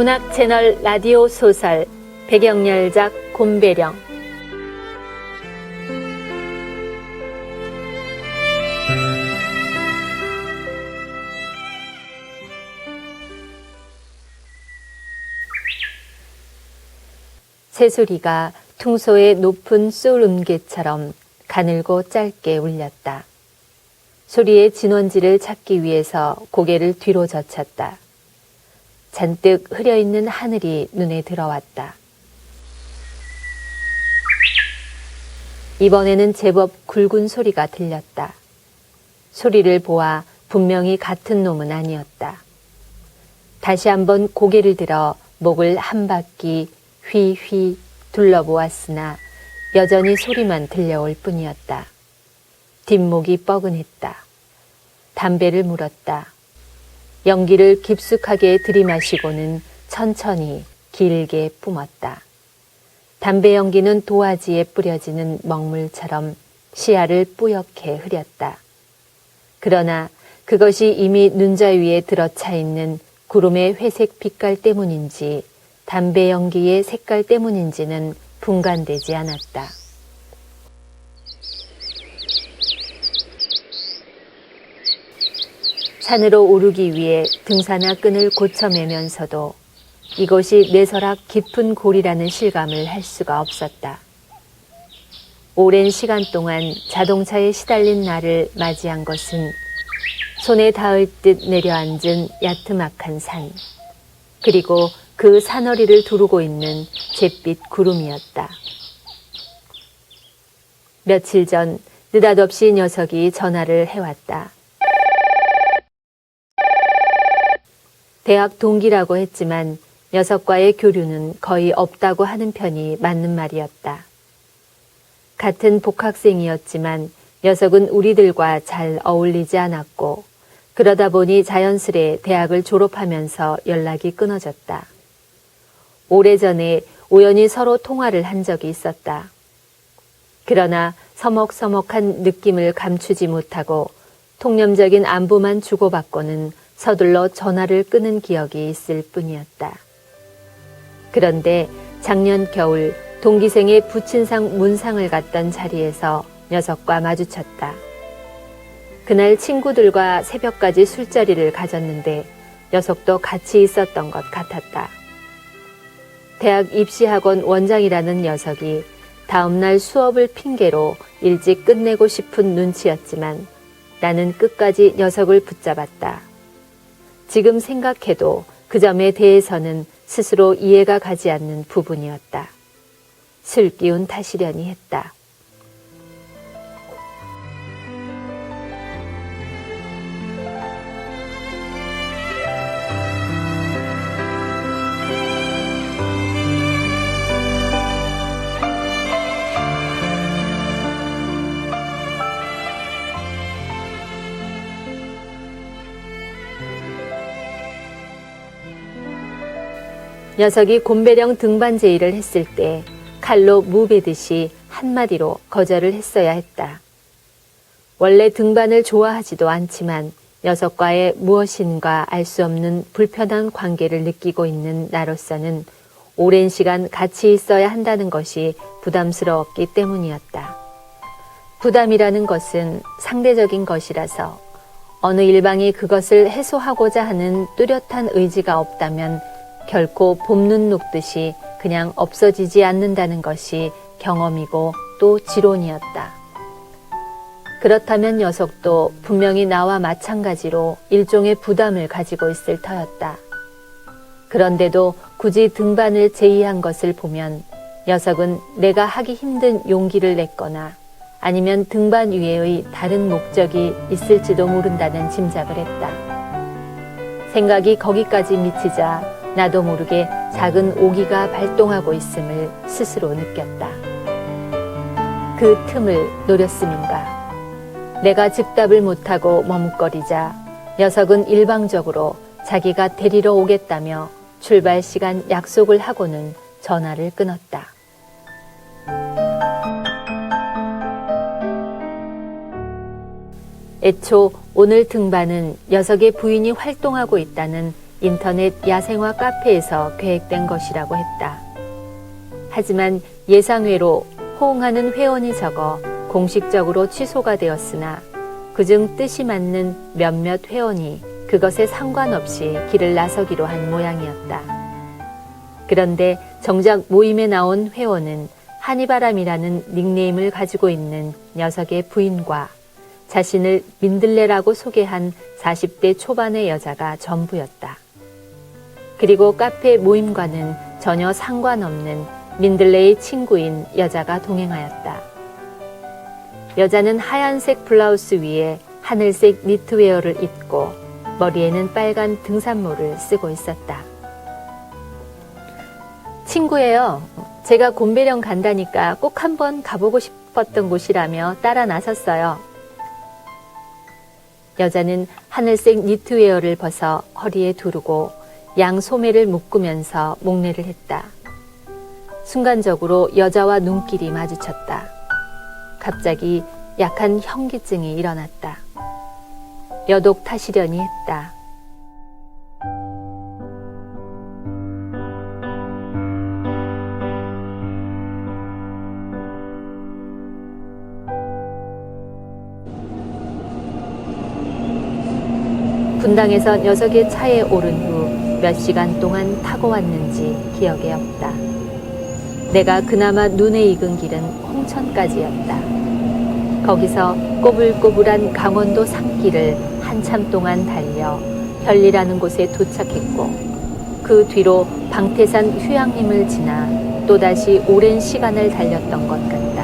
문학 채널 라디오 소설 백영열작 곰배령. 새소리가 퉁소의 높은 쏠음개처럼 가늘고 짧게 울렸다. 소리의 진원지를 찾기 위해서 고개를 뒤로 젖혔다. 잔뜩 흐려있는 하늘이 눈에 들어왔다. 이번에는 제법 굵은 소리가 들렸다. 소리를 보아 분명히 같은 놈은 아니었다. 다시 한번 고개를 들어 목을 한 바퀴 휘휘 둘러보았으나 여전히 소리만 들려올 뿐이었다. 뒷목이 뻐근했다. 담배를 물었다. 연기를 깊숙하게 들이마시고는 천천히 길게 뿜었다. 담배 연기는 도화지에 뿌려지는 먹물처럼 시야를 뿌옇게 흐렸다. 그러나 그것이 이미 눈자 위에 들어차 있는 구름의 회색 빛깔 때문인지 담배 연기의 색깔 때문인지는 분간되지 않았다. 산으로 오르기 위해 등산화 끈을 고쳐매면서도 이곳이 내설악 깊은 골이라는 실감을 할 수가 없었다. 오랜 시간 동안 자동차에 시달린 나를 맞이한 것은 손에 닿을 듯 내려앉은 야트막한 산, 그리고 그 산허리를 두르고 있는 잿빛 구름이었다. 며칠 전 느닷없이 녀석이 전화를 해왔다. 대학 동기라고 했지만 녀석과의 교류는 거의 없다고 하는 편이 맞는 말이었다. 같은 복학생이었지만 녀석은 우리들과 잘 어울리지 않았고 그러다 보니 자연스레 대학을 졸업하면서 연락이 끊어졌다. 오래전에 우연히 서로 통화를 한 적이 있었다. 그러나 서먹서먹한 느낌을 감추지 못하고 통념적인 안부만 주고받고는 서둘러 전화를 끊은 기억이 있을 뿐이었다. 그런데 작년 겨울 동기생의 부친상 문상을 갔던 자리에서 녀석과 마주쳤다. 그날 친구들과 새벽까지 술자리를 가졌는데 녀석도 같이 있었던 것 같았다. 대학 입시학원 원장이라는 녀석이 다음날 수업을 핑계로 일찍 끝내고 싶은 눈치였지만 나는 끝까지 녀석을 붙잡았다. 지금 생각해도 그 점에 대해서는 스스로 이해가 가지 않는 부분이었다. 술 기운 탓이려니 했다. 녀석이 곰배령 등반 제의를 했을 때 칼로 무베듯이 한마디로 거절을 했어야 했다. 원래 등반을 좋아하지도 않지만 녀석과의 무엇인가 알 수 없는 불편한 관계를 느끼고 있는 나로서는 오랜 시간 같이 있어야 한다는 것이 부담스러웠기 때문이었다. 부담이라는 것은 상대적인 것이라서 어느 일방이 그것을 해소하고자 하는 뚜렷한 의지가 없다면 결코 봄눈 녹듯이 그냥 없어지지 않는다는 것이 경험이고 또 지론이었다. 그렇다면 녀석도 분명히 나와 마찬가지로 일종의 부담을 가지고 있을 터였다. 그런데도 굳이 등반을 제의한 것을 보면 녀석은 내가 하기 힘든 용기를 냈거나 아니면 등반 위에의 다른 목적이 있을지도 모른다는 짐작을 했다. 생각이 거기까지 미치자 나도 모르게 작은 오기가 발동하고 있음을 스스로 느꼈다. 그 틈을 노렸음인가. 내가 즉답을 못하고 머뭇거리자 녀석은 일방적으로 자기가 데리러 오겠다며 출발 시간 약속을 하고는 전화를 끊었다. 애초 오늘 등반은 녀석의 부인이 활동하고 있다는 인터넷 야생화 카페에서 계획된 것이라고 했다. 하지만 예상외로 호응하는 회원이 적어 공식적으로 취소가 되었으나 그중 뜻이 맞는 몇몇 회원이 그것에 상관없이 길을 나서기로 한 모양이었다. 그런데 정작 모임에 나온 회원은 한이바람이라는 닉네임을 가지고 있는 녀석의 부인과 자신을 민들레라고 소개한 40대 초반의 여자가 전부였다. 그리고 카페 모임과는 전혀 상관없는 민들레의 친구인 여자가 동행하였다. 여자는 하얀색 블라우스 위에 하늘색 니트웨어를 입고 머리에는 빨간 등산모를 쓰고 있었다. 친구예요. 제가 곰배령 간다니까 꼭 한번 가보고 싶었던 곳이라며 따라 나섰어요. 여자는 하늘색 니트웨어를 벗어 허리에 두르고 양 소매를 묶으면서 목례를 했다. 순간적으로 여자와 눈길이 마주쳤다. 갑자기 약한 현기증이 일어났다. 여독 타시려니 했다. 분당에서 녀석의 차에 오른 후 몇 시간 동안 타고 왔는지 기억에 없다. 내가 그나마 눈에 익은 길은 홍천까지였다. 거기서 꼬불꼬불한 강원도 산길을 한참 동안 달려 현리라는 곳에 도착했고 그 뒤로 방태산 휴양림을 지나 또다시 오랜 시간을 달렸던 것 같다.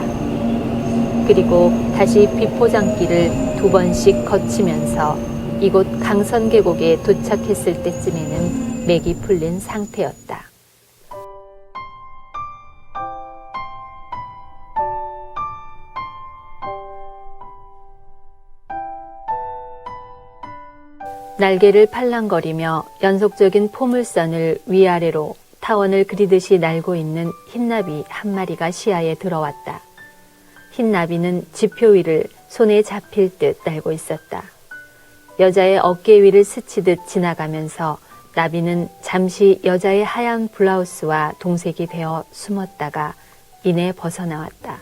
그리고 다시 비포장길을 2번씩 거치면서 이곳 강선계곡에 도착했을 때쯤에는 맥이 풀린 상태였다. 날개를 팔랑거리며 연속적인 포물선을 위아래로 타원을 그리듯이 날고 있는 흰나비 한 마리가 시야에 들어왔다. 흰나비는 지표 위를 손에 잡힐 듯 날고 있었다. 여자의 어깨 위를 스치듯 지나가면서 나비는 잠시 여자의 하얀 블라우스와 동색이 되어 숨었다가 이내 벗어나왔다.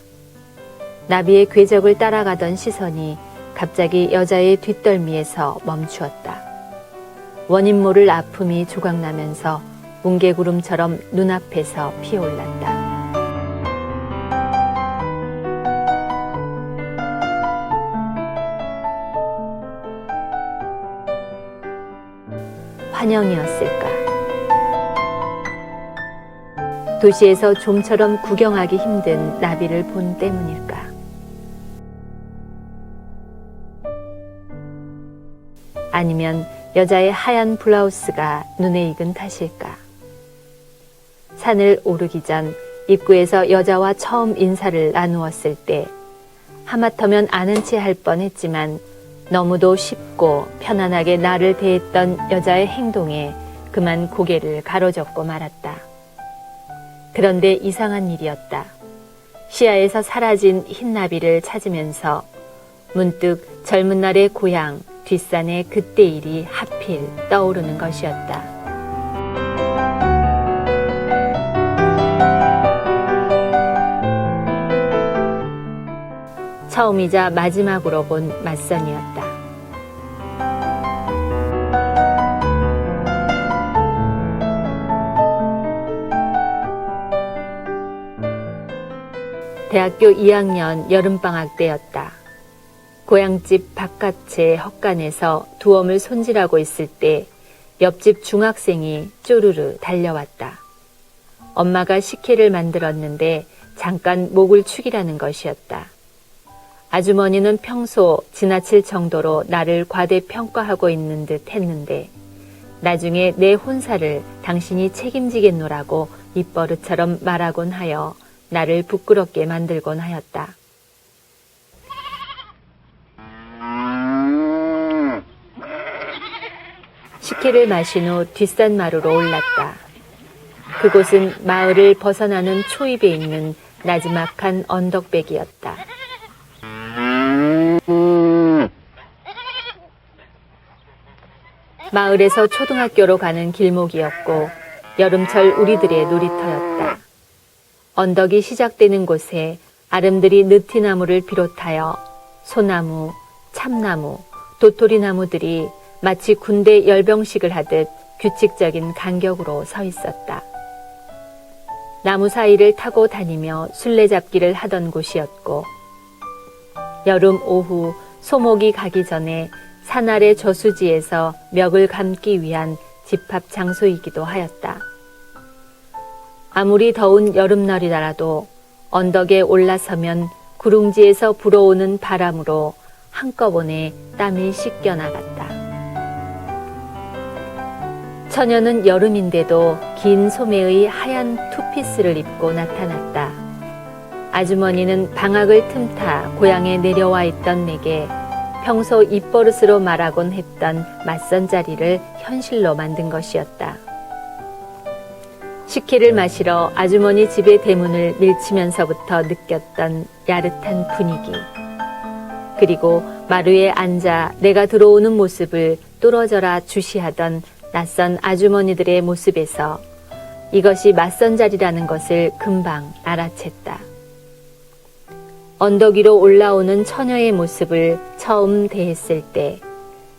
나비의 궤적을 따라가던 시선이 갑자기 여자의 뒷덜미에서 멈추었다. 원인 모를 아픔이 조각나면서 뭉게구름처럼 눈앞에서 피어올랐다. 환영이었을까? 도시에서 좀처럼 구경하기 힘든 나비를 본 때문일까? 아니면 여자의 하얀 블라우스가 눈에 익은 탓일까? 산을 오르기 전 입구에서 여자와 처음 인사를 나누었을 때 하마터면 아는 체 할 뻔했지만 너무도 쉽고 편안하게 나를 대했던 여자의 행동에 그만 고개를 가로젓고 말았다. 그런데 이상한 일이었다. 시야에서 사라진 흰나비를 찾으면서 문득 젊은 날의 고향 뒷산의 그때 일이 하필 떠오르는 것이었다. 처음이자 마지막으로 본 맞선이었다. 대학교 2학년 여름방학 때였다. 고향집 바깥의 헛간에서 두엄을 손질하고 있을 때 옆집 중학생이 쪼르르 달려왔다. 엄마가 식혜를 만들었는데 잠깐 목을 축이라는 것이었다. 아주머니는 평소 지나칠 정도로 나를 과대평가하고 있는 듯 했는데 나중에 내 혼사를 당신이 책임지겠노라고 입버릇처럼 말하곤 하여 나를 부끄럽게 만들곤 하였다. 식혜를 마신 후 뒷산마루로 올랐다. 그곳은 마을을 벗어나는 초입에 있는 나지막한 언덕백이었다. 마을에서 초등학교로 가는 길목이었고 여름철 우리들의 놀이터였다. 언덕이 시작되는 곳에 아름드리 느티나무를 비롯하여 소나무, 참나무, 도토리나무들이 마치 군대 열병식을 하듯 규칙적인 간격으로 서 있었다. 나무 사이를 타고 다니며 술래잡기를 하던 곳이었고 여름 오후 소목이 가기 전에 산 아래 저수지에서 멱을 감기 위한 집합 장소이기도 하였다. 아무리 더운 여름날이라도 언덕에 올라서면 구릉지에서 불어오는 바람으로 한꺼번에 땀이 씻겨나갔다. 처녀는 여름인데도 긴 소매의 하얀 투피스를 입고 나타났다. 아주머니는 방학을 틈타 고향에 내려와 있던 내게 평소 입버릇으로 말하곤 했던 맞선 자리를 현실로 만든 것이었다. 식혜를 마시러 아주머니 집의 대문을 밀치면서부터 느꼈던 야릇한 분위기. 그리고 마루에 앉아 내가 들어오는 모습을 뚫어져라 주시하던 낯선 아주머니들의 모습에서 이것이 맞선 자리라는 것을 금방 알아챘다. 언덕 위로 올라오는 처녀의 모습을 처음 대했을 때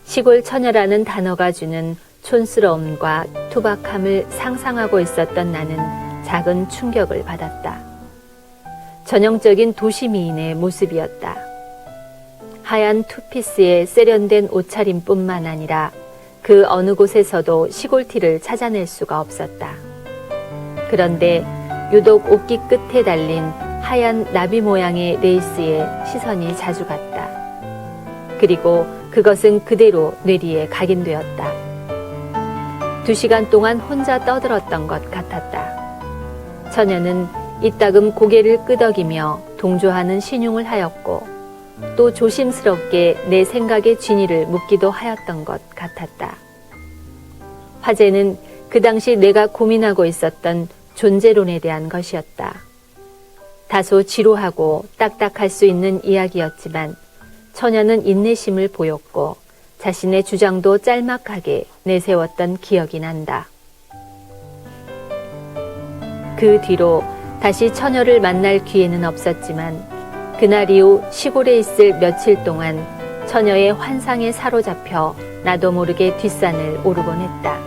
시골 처녀라는 단어가 주는 촌스러움과 투박함을 상상하고 있었던 나는 작은 충격을 받았다. 전형적인 도시미인의 모습이었다. 하얀 투피스에 세련된 옷차림뿐만 아니라 그 어느 곳에서도 시골티를 찾아낼 수가 없었다. 그런데 유독 옷깃 끝에 달린 하얀 나비 모양의 레이스에 시선이 자주 갔다. 그리고 그것은 그대로 뇌리에 각인되었다. 2시간 동안 혼자 떠들었던 것 같았다. 처녀는 이따금 고개를 끄덕이며 동조하는 신용을 하였고 또 조심스럽게 내 생각의 진위를 묻기도 하였던 것 같았다. 화제는 그 당시 내가 고민하고 있었던 존재론에 대한 것이었다. 다소 지루하고 딱딱할 수 있는 이야기였지만 처녀는 인내심을 보였고 자신의 주장도 짤막하게 내세웠던 기억이 난다. 그 뒤로 다시 처녀를 만날 기회는 없었지만 그날 이후 시골에 있을 며칠 동안 처녀의 환상에 사로잡혀 나도 모르게 뒷산을 오르곤 했다.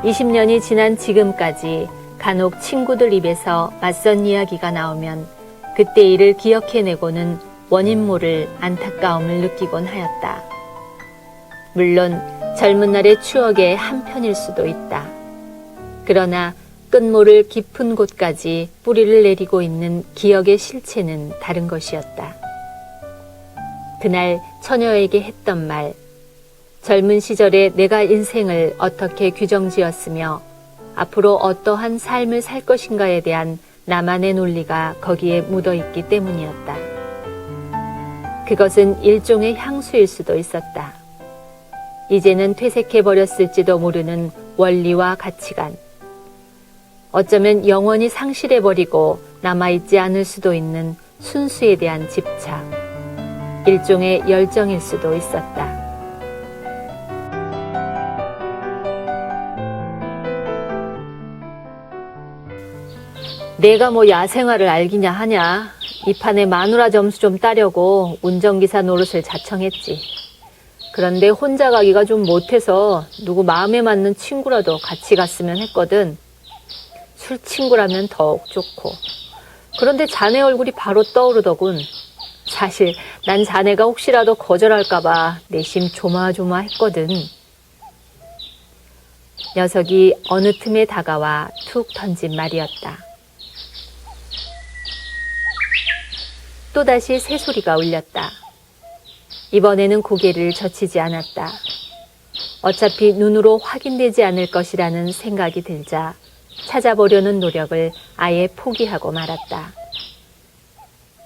20년이 지난 지금까지 간혹 친구들 입에서 맞선 이야기가 나오면 그때 일을 기억해내고는 원인 모를 안타까움을 느끼곤 하였다. 물론 젊은 날의 추억의 한편일 수도 있다. 그러나 끝모를 깊은 곳까지 뿌리를 내리고 있는 기억의 실체는 다른 것이었다. 그날 처녀에게 했던 말, 젊은 시절에 내가 인생을 어떻게 규정지었으며 앞으로 어떠한 삶을 살 것인가에 대한 나만의 논리가 거기에 묻어있기 때문이었다. 그것은 일종의 향수일 수도 있었다. 이제는 퇴색해버렸을지도 모르는 원리와 가치관, 어쩌면 영원히 상실해버리고 남아있지 않을 수도 있는 순수에 대한 집착, 일종의 열정일 수도 있었다. 내가 뭐 야생화를 알기냐 하냐. 이 판에 마누라 점수 좀 따려고 운전기사 노릇을 자청했지. 그런데 혼자 가기가 좀 못해서 누구 마음에 맞는 친구라도 같이 갔으면 했거든. 술 친구라면 더욱 좋고. 그런데 자네 얼굴이 바로 떠오르더군. 사실 난 자네가 혹시라도 거절할까봐 내심 조마조마했거든. 녀석이 어느 틈에 다가와 툭 던진 말이었다. 또다시 새소리가 울렸다. 이번에는 고개를 젖히지 않았다. 어차피 눈으로 확인되지 않을 것이라는 생각이 들자 찾아보려는 노력을 아예 포기하고 말았다.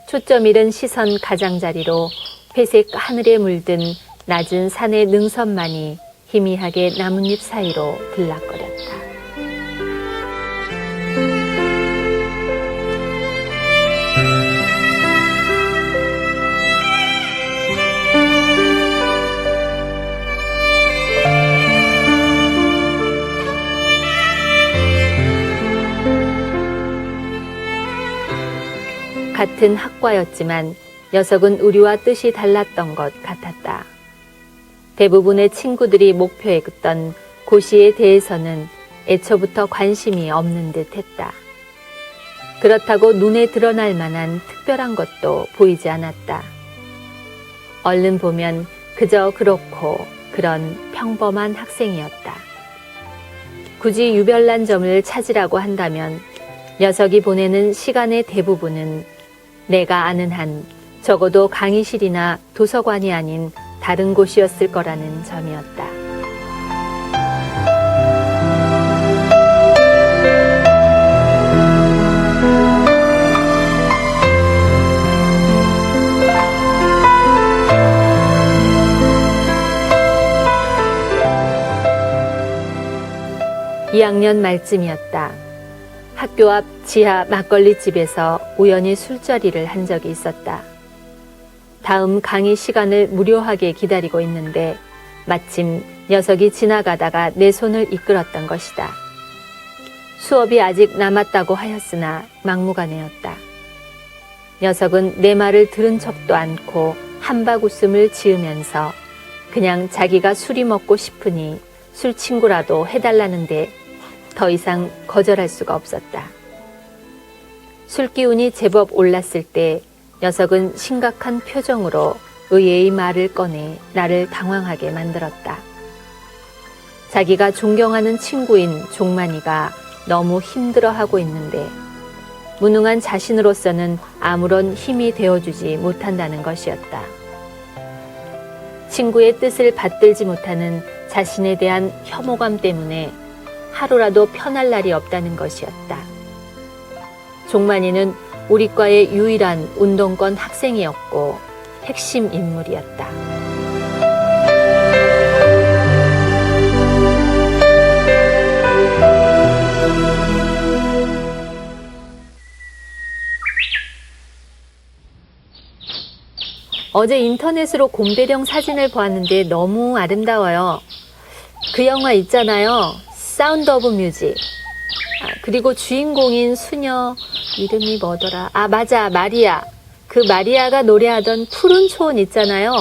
초점 잃은 시선 가장자리로 회색 하늘에 물든 낮은 산의 능선만이 희미하게 나뭇잎 사이로 들락거렸다. 같은 학과였지만 녀석은 우리와 뜻이 달랐던 것 같았다. 대부분의 친구들이 목표했던 고시에 대해서는 애초부터 관심이 없는 듯 했다. 그렇다고 눈에 드러날 만한 특별한 것도 보이지 않았다. 얼른 보면 그저 그렇고 그런 평범한 학생이었다. 굳이 유별난 점을 찾으라고 한다면 녀석이 보내는 시간의 대부분은 내가 아는 한 적어도 강의실이나 도서관이 아닌 다른 곳이었을 거라는 점이었다. 2학년 말쯤이었다. 학교 앞 지하 막걸리 집에서 우연히 술자리를 한 적이 있었다. 다음 강의 시간을 무료하게 기다리고 있는데 마침 녀석이 지나가다가 내 손을 이끌었던 것이다. 수업이 아직 남았다고 하였으나 막무가내였다. 녀석은 내 말을 들은 척도 않고 한박 웃음을 지으면서 그냥 자기가 술이 먹고 싶으니 술 친구라도 해달라는데 더 이상 거절할 수가 없었다. 술기운이 제법 올랐을 때 녀석은 심각한 표정으로 의외의 말을 꺼내 나를 당황하게 만들었다. 자기가 존경하는 친구인 종만이가 너무 힘들어하고 있는데 무능한 자신으로서는 아무런 힘이 되어주지 못한다는 것이었다. 친구의 뜻을 받들지 못하는 자신에 대한 혐오감 때문에 하루라도 편할 날이 없다는 것이었다. 종만이는 우리 과의 유일한 운동권 학생이었고 핵심 인물이었다. 어제 인터넷으로 곰배령 사진을 보았는데 너무 아름다워요. 그 영화 있잖아요. 사운드 오브 뮤직. 그리고 주인공인 수녀 이름이 뭐더라? 맞아, 마리아. 그 마리아가 노래하던 푸른 초원 있잖아요.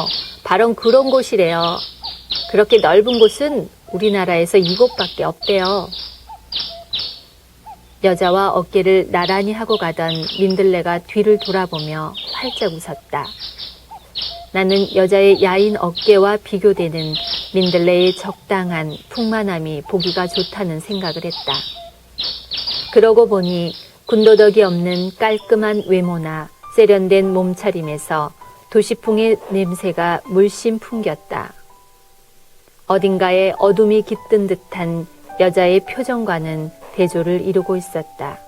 바로 그런 곳이래요. 그렇게 넓은 곳은 우리나라에서 이곳밖에 없대요. 여자와 어깨를 나란히 하고 가던 민들레가 뒤를 돌아보며 활짝 웃었다. 나는 여자의 야인 어깨와 비교되는 민들레의 적당한 풍만함이 보기가 좋다는 생각을 했다. 그러고 보니 군더더기 없는 깔끔한 외모나 세련된 몸차림에서 도시풍의 냄새가 물씬 풍겼다. 어딘가에 어둠이 깃든 듯한 여자의 표정과는 대조를 이루고 있었다.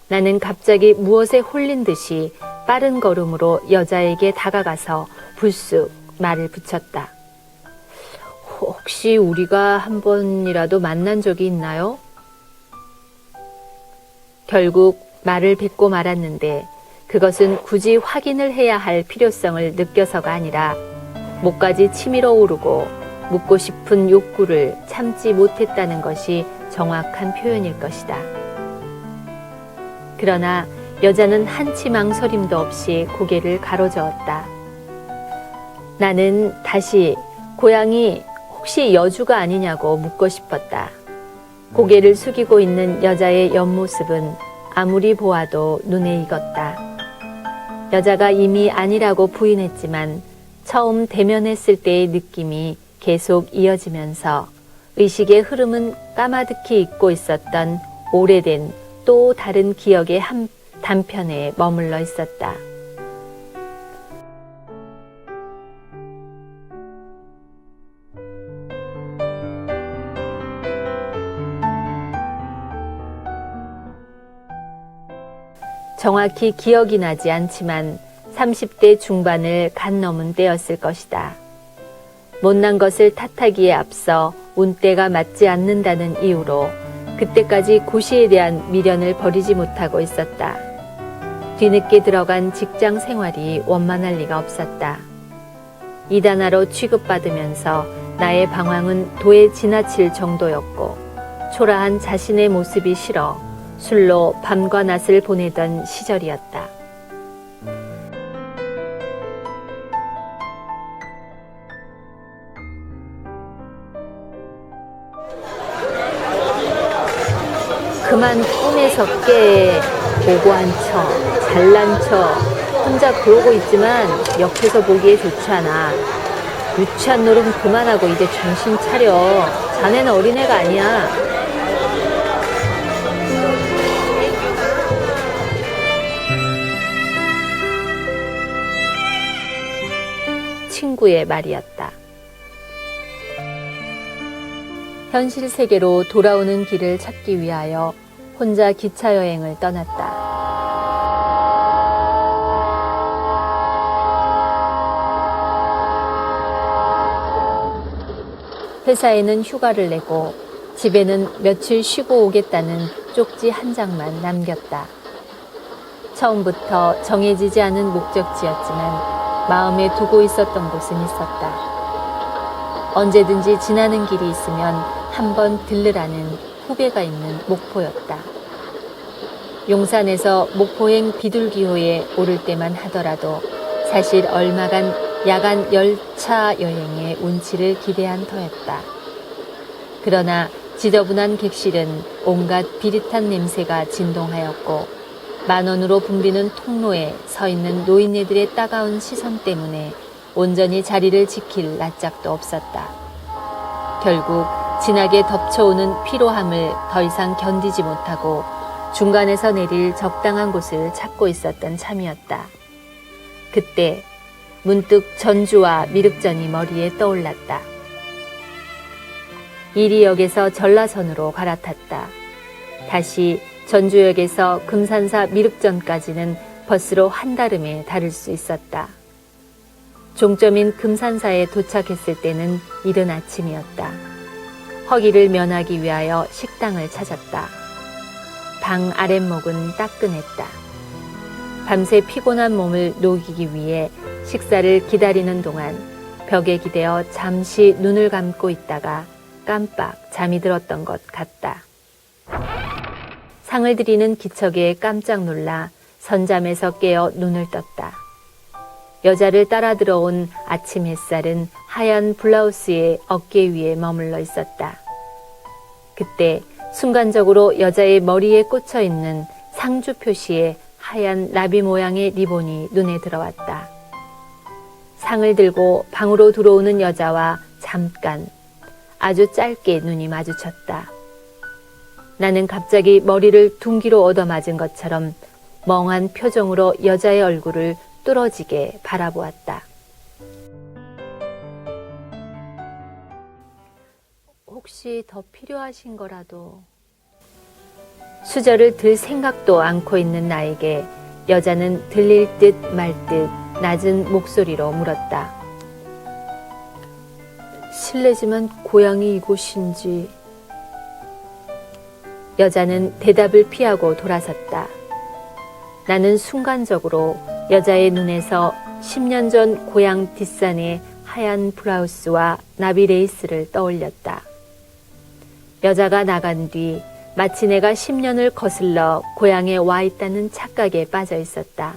나는 갑자기 무엇에 홀린 듯이 빠른 걸음으로 여자에게 다가가서 불쑥 말을 붙였다. 혹시 우리가 한 번이라도 만난 적이 있나요? 결국 말을 뱉고 말았는데 그것은 굳이 확인을 해야 할 필요성을 느껴서가 아니라 목까지 치밀어 오르고 묻고 싶은 욕구를 참지 못했다는 것이 정확한 표현일 것이다. 그러나 여자는 한치 망설임도 없이 고개를 가로저었다. 나는 다시 고향이 혹시 여주가 아니냐고 묻고 싶었다. 고개를 숙이고 있는 여자의 옆모습은 아무리 보아도 눈에 익었다. 여자가 이미 아니라고 부인했지만 처음 대면했을 때의 느낌이 계속 이어지면서 의식의 흐름은 까마득히 잊고 있었던 오래된 또 다른 기억의 한 단편에 머물러 있었다. 정확히 기억이 나지 않지만 30대 중반을 간 넘은 때였을 것이다. 못난 것을 탓하기에 앞서 운때가 맞지 않는다는 이유로 그때까지 고시에 대한 미련을 버리지 못하고 있었다. 뒤늦게 들어간 직장 생활이 원만할 리가 없었다. 이단아로 취급받으면서 나의 방황은 도에 지나칠 정도였고 초라한 자신의 모습이 싫어 술로 밤과 낮을 보내던 시절이었다. 그만 꿈에서 깨. 보고 한 척, 잘난 척, 혼자 그러고 있지만 옆에서 보기에 좋지 않아. 유치한 노름 그만하고 이제 정신 차려. 자네는 어린애가 아니야. 친구의 말이었다. 현실 세계로 돌아오는 길을 찾기 위하여 혼자 기차 여행을 떠났다. 회사에는 휴가를 내고 집에는 며칠 쉬고 오겠다는 쪽지 한 장만 남겼다. 처음부터 정해지지 않은 목적지였지만 마음에 두고 있었던 곳은 있었다. 언제든지 지나는 길이 있으면 한번 들르라는 후배가 있는 목포였다. 용산에서 목포행 비둘기호에 오를 때만 하더라도 사실 얼마간 야간 열차 여행의 운치를 기대한 터였다. 그러나 지저분한 객실은 온갖 비릿한 냄새가 진동하였고 10,000원으로 붐비는 통로에 서 있는 노인네들의 따가운 시선 때문에 온전히 자리를 지킬 낯짝도 없었다. 결국 진하게 덮쳐오는 피로함을 더 이상 견디지 못하고 중간에서 내릴 적당한 곳을 찾고 있었던 참이었다. 그때 문득 전주와 미륵전이 머리에 떠올랐다. 이리역에서 전라선으로 갈아탔다. 다시 전주역에서 금산사 미륵전까지는 버스로 한달음에 다를 수 있었다. 종점인 금산사에 도착했을 때는 이른 아침이었다. 허기를 면하기 위하여 식당을 찾았다. 방 아랫목은 따끈했다. 밤새 피곤한 몸을 녹이기 위해 식사를 기다리는 동안 벽에 기대어 잠시 눈을 감고 있다가 깜빡 잠이 들었던 것 같다. 상을 들이는 기척에 깜짝 놀라 선잠에서 깨어 눈을 떴다. 여자를 따라 들어온 아침 햇살은 하얀 블라우스의 어깨 위에 머물러 있었다. 그때 순간적으로 여자의 머리에 꽂혀 있는 상주 표시의 하얀 나비 모양의 리본이 눈에 들어왔다. 상을 들고 방으로 들어오는 여자와 잠깐, 아주 짧게 눈이 마주쳤다. 나는 갑자기 머리를 둔기로 얻어맞은 것처럼 멍한 표정으로 여자의 얼굴을 뚫어지게 바라보았다. 혹시 더 필요하신 거라도... 수저를 들 생각도 않고 있는 나에게 여자는 들릴 듯 말 듯 낮은 목소리로 물었다. 실례지만 고향이 이곳인지... 여자는 대답을 피하고 돌아섰다. 나는 순간적으로 여자의 눈에서 10년 전 고향 뒷산의 하얀 블라우스와 나비 레이스를 떠올렸다. 여자가 나간 뒤 마치 내가 10년을 거슬러 고향에 와 있다는 착각에 빠져 있었다.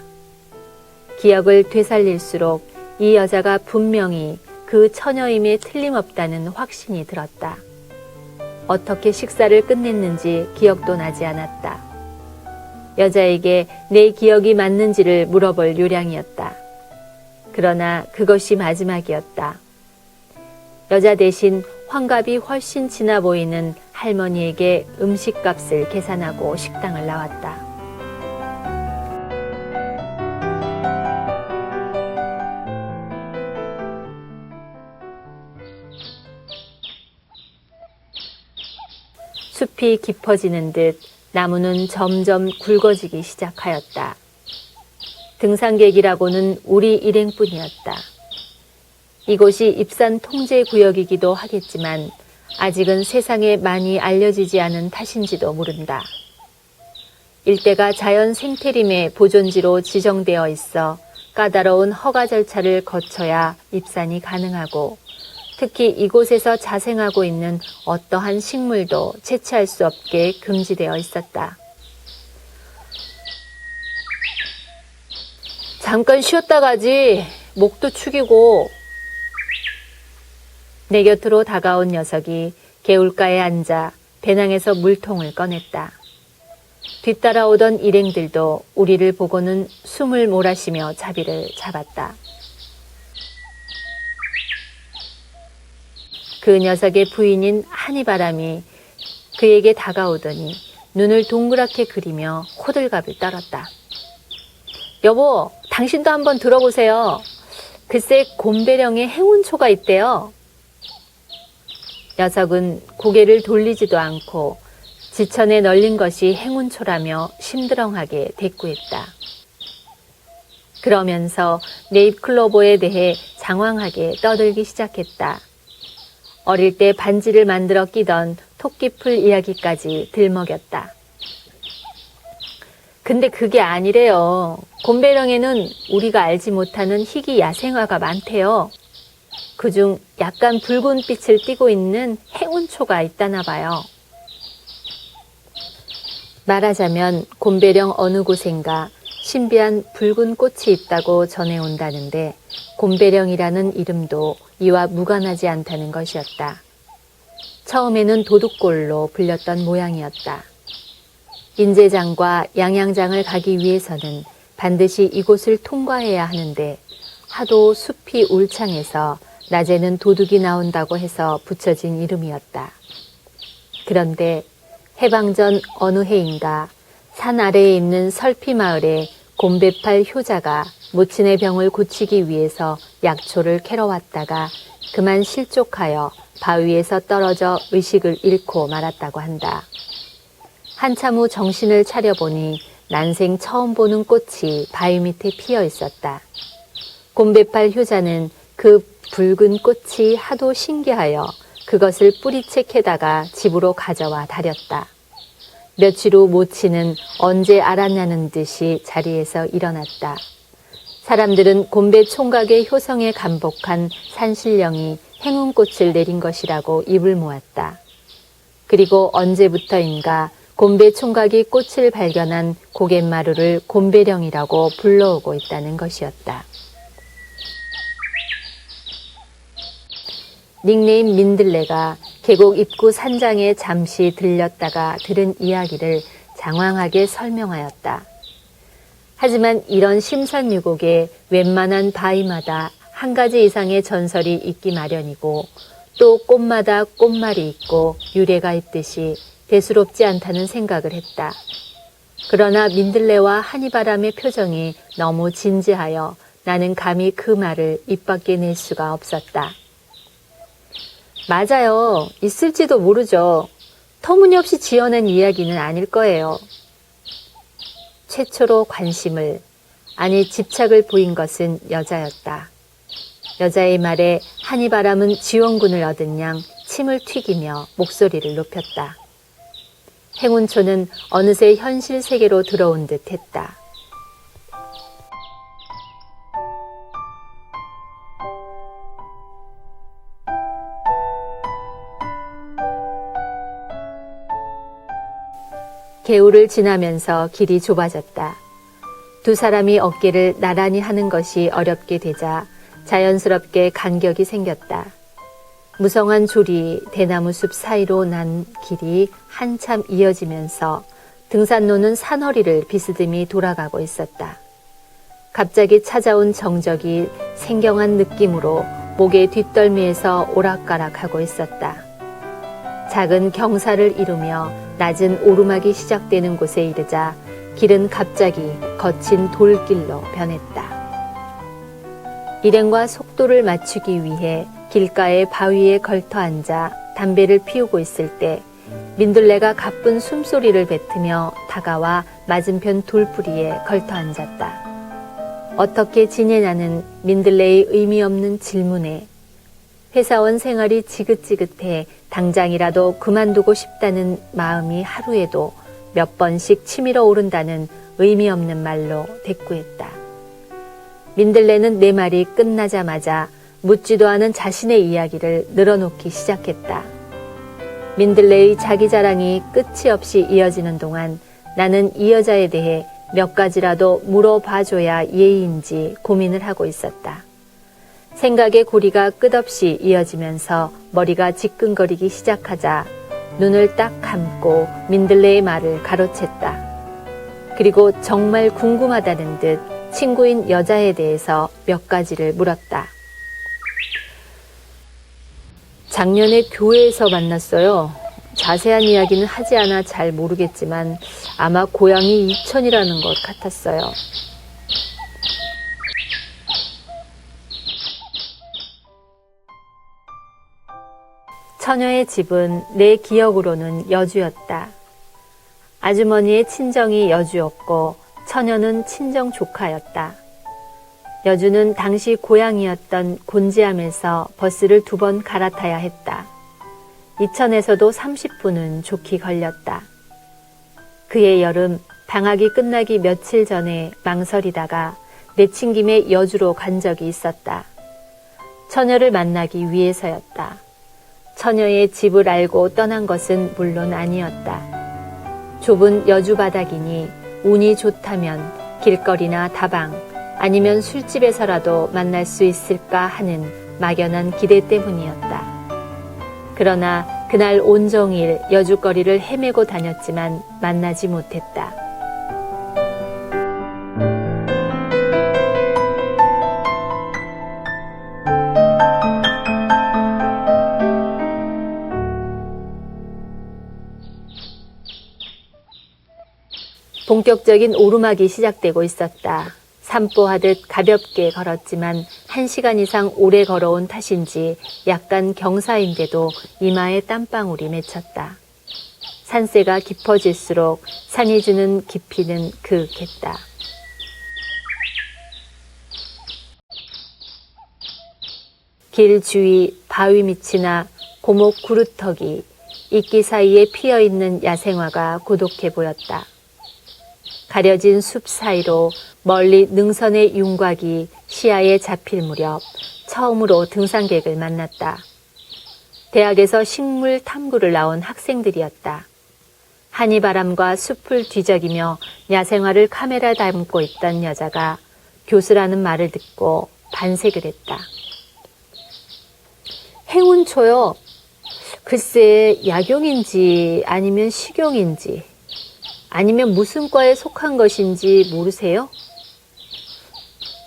기억을 되살릴수록 이 여자가 분명히 그 처녀임에 틀림없다는 확신이 들었다. 어떻게 식사를 끝냈는지 기억도 나지 않았다. 여자에게 내 기억이 맞는지를 물어볼 요량이었다. 그러나 그것이 마지막이었다. 여자 대신 환갑이 훨씬 지나 보이는 할머니에게 음식값을 계산하고 식당을 나왔다. 숲이 깊어지는 듯 나무는 점점 굵어지기 시작하였다. 등산객이라고는 우리 일행뿐이었다. 이곳이 입산 통제 구역이기도 하겠지만 아직은 세상에 많이 알려지지 않은 탓인지도 모른다. 일대가 자연 생태림의 보존지로 지정되어 있어 까다로운 허가 절차를 거쳐야 입산이 가능하고 특히 이곳에서 자생하고 있는 어떠한 식물도 채취할 수 없게 금지되어 있었다. 잠깐 쉬었다 가지. 목도 축이고. 내 곁으로 다가온 녀석이 개울가에 앉아 배낭에서 물통을 꺼냈다. 뒤따라오던 일행들도 우리를 보고는 숨을 몰아쉬며 자비를 잡았다. 그 녀석의 부인인 한이바람이 그에게 다가오더니 눈을 동그랗게 그리며 호들갑을 떨었다. 여보, 당신도 한번 들어보세요. 글쎄 곰배령에 행운초가 있대요. 녀석은 고개를 돌리지도 않고 지천에 널린 것이 행운초라며 심드렁하게 대꾸했다. 그러면서 네잎클로버에 대해 장황하게 떠들기 시작했다. 어릴 때 반지를 만들어 끼던 토끼풀 이야기까지 들먹였다. 근데 그게 아니래요. 곰배령에는 우리가 알지 못하는 희귀 야생화가 많대요. 그중 약간 붉은 빛을 띠고 있는 행운초가 있다나 봐요. 말하자면 곰배령 어느 곳엔가 신비한 붉은 꽃이 있다고 전해온다는데 곰배령이라는 이름도 이와 무관하지 않다는 것이었다. 처음에는 도둑골로 불렸던 모양이었다. 인제장과 양양장을 가기 위해서는 반드시 이곳을 통과해야 하는데 하도 숲이 울창해서 낮에는 도둑이 나온다고 해서 붙여진 이름이었다. 그런데 해방전 어느 해인가 산 아래에 있는 설피마을에 곰배팔 효자가 모친의 병을 고치기 위해서 약초를 캐러 왔다가 그만 실족하여 바위에서 떨어져 의식을 잃고 말았다고 한다. 한참 후 정신을 차려보니 난생 처음 보는 꽃이 바위 밑에 피어 있었다. 곰배팔 효자는 그 붉은 꽃이 하도 신기하여 그것을 뿌리채 캐다가 집으로 가져와 다렸다. 며칠 후 모친은 언제 알았냐는 듯이 자리에서 일어났다. 사람들은 곰배 총각의 효성에 감복한 산신령이 행운꽃을 내린 것이라고 입을 모았다. 그리고 언제부터인가 곰배 총각이 꽃을 발견한 고갯마루를 곰배령이라고 불러오고 있다는 것이었다. 닉네임 민들레가 계곡 입구 산장에 잠시 들렸다가 들은 이야기를 장황하게 설명하였다. 하지만 이런 심산유곡에 웬만한 바위마다 한 가지 이상의 전설이 있기 마련이고 또 꽃마다 꽃말이 있고 유래가 있듯이 대수롭지 않다는 생각을 했다. 그러나 민들레와 한이바람의 표정이 너무 진지하여 나는 감히 그 말을 입 밖에 낼 수가 없었다. 맞아요. 있을지도 모르죠. 터무니없이 지어낸 이야기는 아닐 거예요. 최초로 관심을, 아니 집착을 보인 것은 여자였다. 여자의 말에 한이바람은 지원군을 얻은 양 침을 튀기며 목소리를 높였다. 행운초는 어느새 현실 세계로 들어온 듯 했다. 개울을 지나면서 길이 좁아졌다. 두 사람이 어깨를 나란히 하는 것이 어렵게 되자 자연스럽게 간격이 생겼다. 무성한 조리, 대나무 숲 사이로 난 길이 한참 이어지면서 등산로는 산허리를 비스듬히 돌아가고 있었다. 갑자기 찾아온 정적이 생경한 느낌으로 목의 뒷덜미에서 오락가락하고 있었다. 작은 경사를 이루며 낮은 오르막이 시작되는 곳에 이르자 길은 갑자기 거친 돌길로 변했다. 일행과 속도를 맞추기 위해 길가의 바위에 걸터 앉아 담배를 피우고 있을 때 민들레가 가쁜 숨소리를 뱉으며 다가와 맞은편 돌뿌리에 걸터 앉았다. 어떻게 지내냐는 민들레의 의미 없는 질문에 회사원 생활이 지긋지긋해 당장이라도 그만두고 싶다는 마음이 하루에도 몇 번씩 치밀어 오른다는 의미 없는 말로 대꾸했다. 민들레는 내 말이 끝나자마자 묻지도 않은 자신의 이야기를 늘어놓기 시작했다. 민들레의 자기 자랑이 끝이 없이 이어지는 동안 나는 이 여자에 대해 몇 가지라도 물어봐줘야 예의인지 고민을 하고 있었다. 생각의 고리가 끝없이 이어지면서 머리가 지끈거리기 시작하자 눈을 딱 감고 민들레의 말을 가로챘다. 그리고 정말 궁금하다는 듯 친구인 여자에 대해서 몇 가지를 물었다. 작년에 교회에서 만났어요. 자세한 이야기는 하지 않아 잘 모르겠지만 아마 고향이 이천이라는 것 같았어요. 처녀의 집은 내 기억으로는 여주였다. 아주머니의 친정이 여주였고 처녀는 친정 조카였다. 여주는 당시 고향이었던 곤지암에서 버스를 2번 갈아타야 했다. 이천에서도 30분은 좋게 걸렸다. 그해 여름 방학이 끝나기 며칠 전에 망설이다가 내친 김에 여주로 간 적이 있었다. 처녀를 만나기 위해서였다. 처녀의 집을 알고 떠난 것은 물론 아니었다. 좁은 여주 바닥이니 운이 좋다면 길거리나 다방 아니면 술집에서라도 만날 수 있을까 하는 막연한 기대 때문이었다. 그러나 그날 온종일 여주거리를 헤매고 다녔지만 만나지 못했다. 본격적인 오르막이 시작되고 있었다. 산보하듯 가볍게 걸었지만 1시간 이상 오래 걸어온 탓인지 약간 경사인데도 이마에 땀방울이 맺혔다. 산세가 깊어질수록 산이 주는 깊이는 그윽했다. 길 주위 바위 밑이나 고목 구루터기, 이끼 사이에 피어있는 야생화가 고독해 보였다. 가려진 숲 사이로 멀리 능선의 윤곽이 시야에 잡힐 무렵 처음으로 등산객을 만났다. 대학에서 식물 탐구를 나온 학생들이었다. 한이바람과 숲을 뒤적이며 야생화를 카메라 담고 있던 여자가 교수라는 말을 듣고 반색을 했다. 행운초요? 글쎄 약용인지 아니면 식용인지 아니면 무슨 과에 속한 것인지 모르세요?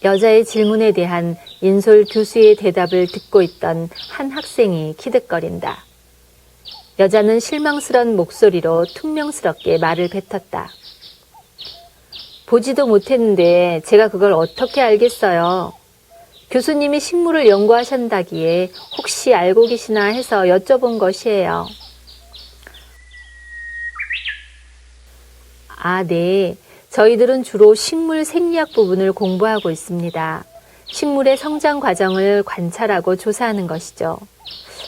여자의 질문에 대한 인솔 교수의 대답을 듣고 있던 한 학생이 키득거린다. 여자는 실망스런 목소리로 퉁명스럽게 말을 뱉었다. 보지도 못했는데 제가 그걸 어떻게 알겠어요? 교수님이 식물을 연구하신다기에 혹시 알고 계시나 해서 여쭤본 것이에요. 아, 네. 저희들은 주로 식물 생리학 부분을 공부하고 있습니다. 식물의 성장 과정을 관찰하고 조사하는 것이죠.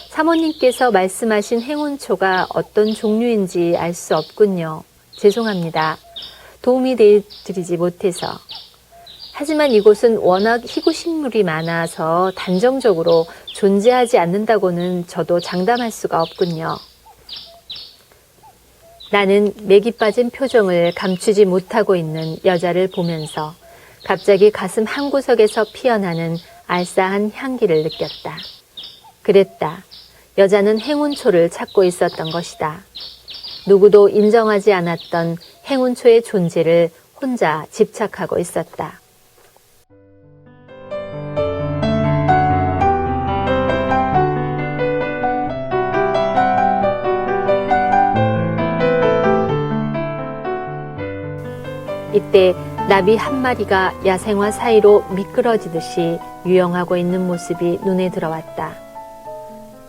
사모님께서 말씀하신 행운초가 어떤 종류인지 알 수 없군요. 죄송합니다. 도움이 드리지 못해서. 하지만 이곳은 워낙 희귀식물이 많아서 단정적으로 존재하지 않는다고는 저도 장담할 수가 없군요. 나는 맥이 빠진 표정을 감추지 못하고 있는 여자를 보면서 갑자기 가슴 한구석에서 피어나는 알싸한 향기를 느꼈다. 그랬다. 여자는 행운초를 찾고 있었던 것이다. 누구도 인정하지 않았던 행운초의 존재를 혼자 집착하고 있었다. 이때 나비 한 마리가 야생화 사이로 미끄러지듯이 유영하고 있는 모습이 눈에 들어왔다.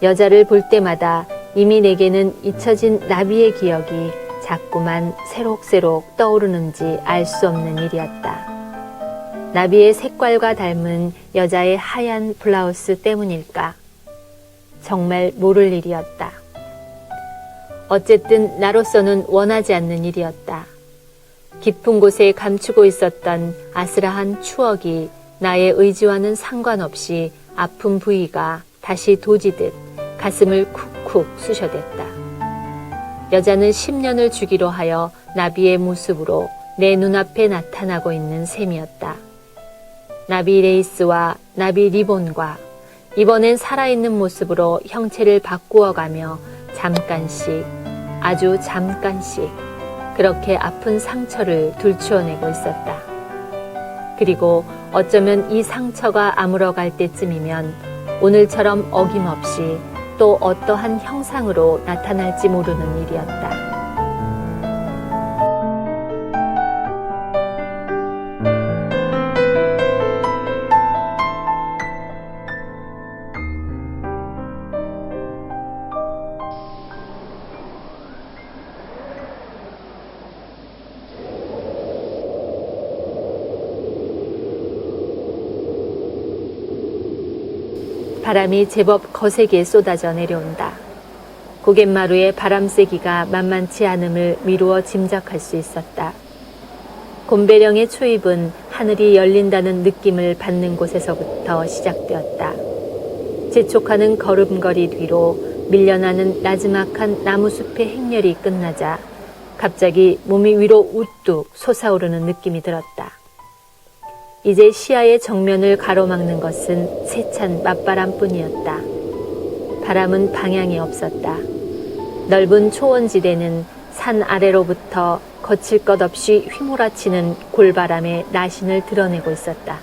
여자를 볼 때마다 이미 내게는 잊혀진 나비의 기억이 자꾸만 새록새록 떠오르는지 알 수 없는 일이었다. 나비의 색깔과 닮은 여자의 하얀 블라우스 때문일까? 정말 모를 일이었다. 어쨌든 나로서는 원하지 않는 일이었다. 깊은 곳에 감추고 있었던 아스라한 추억이 나의 의지와는 상관없이 아픈 부위가 다시 도지듯 가슴을 쿡쿡 쑤셔댔다. 여자는 10년을 주기로 하여 나비의 모습으로 내 눈앞에 나타나고 있는 셈이었다. 나비 레이스와 나비 리본과 이번엔 살아있는 모습으로 형체를 바꾸어가며 잠깐씩, 아주 잠깐씩 그렇게 아픈 상처를 들추어내고 있었다. 그리고 어쩌면 이 상처가 아물어갈 때쯤이면 오늘처럼 어김없이 또 어떠한 형상으로 나타날지 모르는 일이었다. 바람이 제법 거세게 쏟아져 내려온다. 고갯마루의 바람 세기가 만만치 않음을 미루어 짐작할 수 있었다. 곰배령의 초입은 하늘이 열린다는 느낌을 받는 곳에서부터 시작되었다. 재촉하는 걸음걸이 뒤로 밀려나는 나지막한 나무숲의 행렬이 끝나자 갑자기 몸이 위로 우뚝 솟아오르는 느낌이 들었다. 이제 시야의 정면을 가로막는 것은 세찬 맞바람뿐이었다. 바람은 방향이 없었다. 넓은 초원지대는 산 아래로부터 거칠 것 없이 휘몰아치는 골바람의 나신을 드러내고 있었다.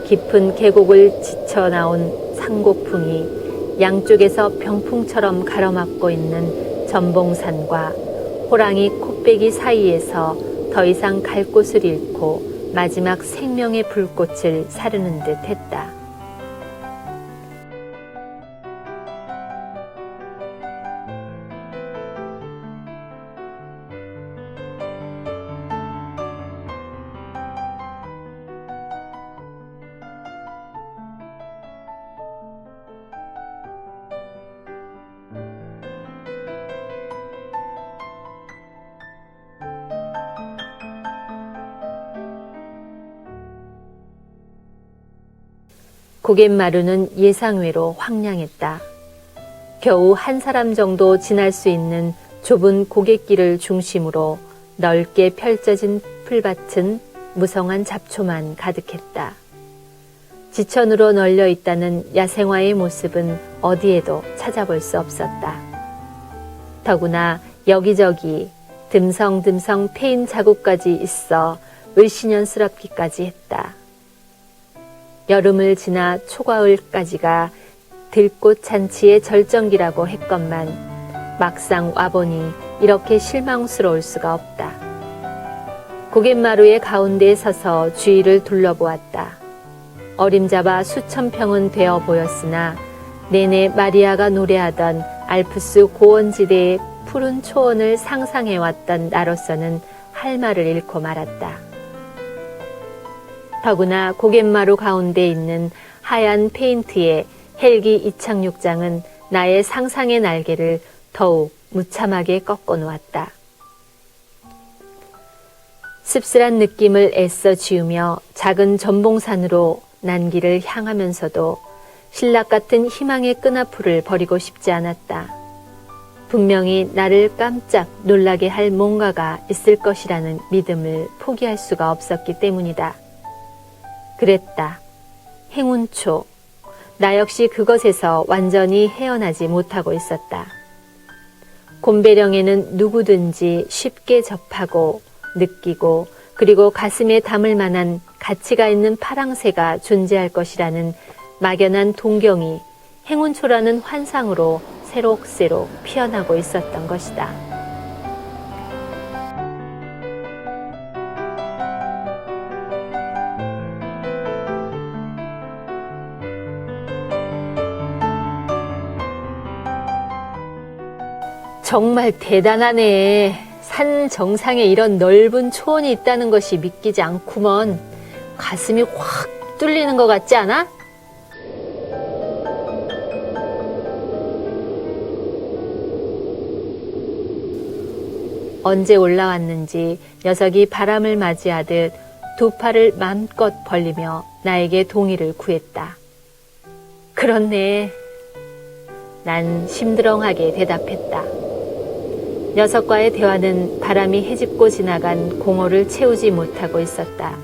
깊은 계곡을 지쳐 나온 상곡풍이 양쪽에서 병풍처럼 가로막고 있는 전봉산과 호랑이 콧배기 사이에서 더 이상 갈 곳을 잃고 마지막 생명의 불꽃을 사르는 듯 했다. 고갯마루는 예상외로 황량했다. 겨우 한 사람 정도 지날 수 있는 좁은 고갯길을 중심으로 넓게 펼쳐진 풀밭은 무성한 잡초만 가득했다. 지천으로 널려 있다는 야생화의 모습은 어디에도 찾아볼 수 없었다. 더구나 여기저기 듬성듬성 패인 자국까지 있어 을씨년스럽기까지 했다. 여름을 지나 초가을까지가 들꽃 잔치의 절정기라고 했건만 막상 와보니 이렇게 실망스러울 수가 없다. 고갯마루의 가운데에 서서 주위를 둘러보았다. 어림잡아 수천 평은 되어 보였으나 내내 마리아가 노래하던 알프스 고원지대의 푸른 초원을 상상해왔던 나로서는 할 말을 잃고 말았다. 더구나 고갯마루 가운데 있는 하얀 페인트의 헬기 이착륙장은 나의 상상의 날개를 더욱 무참하게 꺾어 놓았다. 씁쓸한 느낌을 애써 지우며 작은 전봉산으로 난 길을 향하면서도 신락 같은 희망의 끈앞풀을 버리고 싶지 않았다. 분명히 나를 깜짝 놀라게 할 뭔가가 있을 것이라는 믿음을 포기할 수가 없었기 때문이다. 그랬다. 행운초. 나 역시 그것에서 완전히 헤어나지 못하고 있었다. 곰배령에는 누구든지 쉽게 접하고 느끼고 그리고 가슴에 담을 만한 가치가 있는 파랑새가 존재할 것이라는 막연한 동경이 행운초라는 환상으로 새록새록 피어나고 있었던 것이다. 정말 대단하네. 산 정상에 이런 넓은 초원이 있다는 것이 믿기지 않구먼. 가슴이 확 뚫리는 것 같지 않아? 언제 올라왔는지 녀석이 바람을 맞이하듯 두 팔을 마음껏 벌리며 나에게 동의를 구했다. 그렇네. 난 심드렁하게 대답했다. 녀석과의 대화는 바람이 헤집고 지나간 공허를 채우지 못하고 있었다.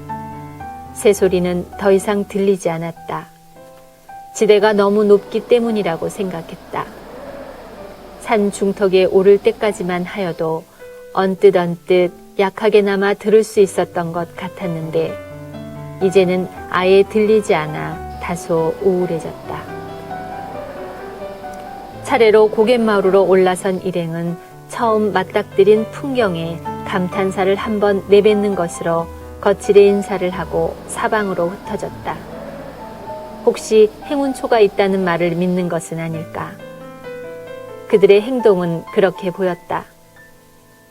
새소리는 더 이상 들리지 않았다. 지대가 너무 높기 때문이라고 생각했다. 산 중턱에 오를 때까지만 하여도 언뜻 약하게나마 들을 수 있었던 것 같았는데 이제는 아예 들리지 않아 다소 우울해졌다. 차례로 고갯마루로 올라선 일행은 처음 맞닥뜨린 풍경에 감탄사를 한번 내뱉는 것으로 거칠게 인사를 하고 사방으로 흩어졌다. 혹시 행운초가 있다는 말을 믿는 것은 아닐까? 그들의 행동은 그렇게 보였다.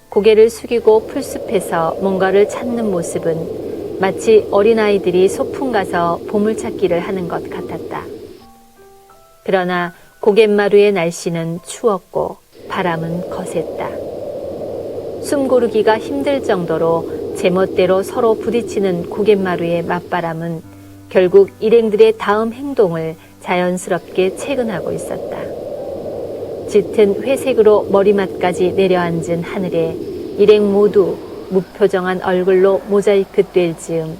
고개를 숙이고 풀숲에서 뭔가를 찾는 모습은 마치 어린아이들이 소풍 가서 보물찾기를 하는 것 같았다. 그러나 고갯마루의 날씨는 추웠고 바람은 거셌다. 숨 고르기가 힘들 정도로 제멋대로 서로 부딪히는 고갯마루의 맞바람은 결국 일행들의 다음 행동을 자연스럽게 체근하고 있었다. 짙은 회색으로 머리맡까지 내려앉은 하늘에 일행 모두 무표정한 얼굴로 모자이크 될 즈음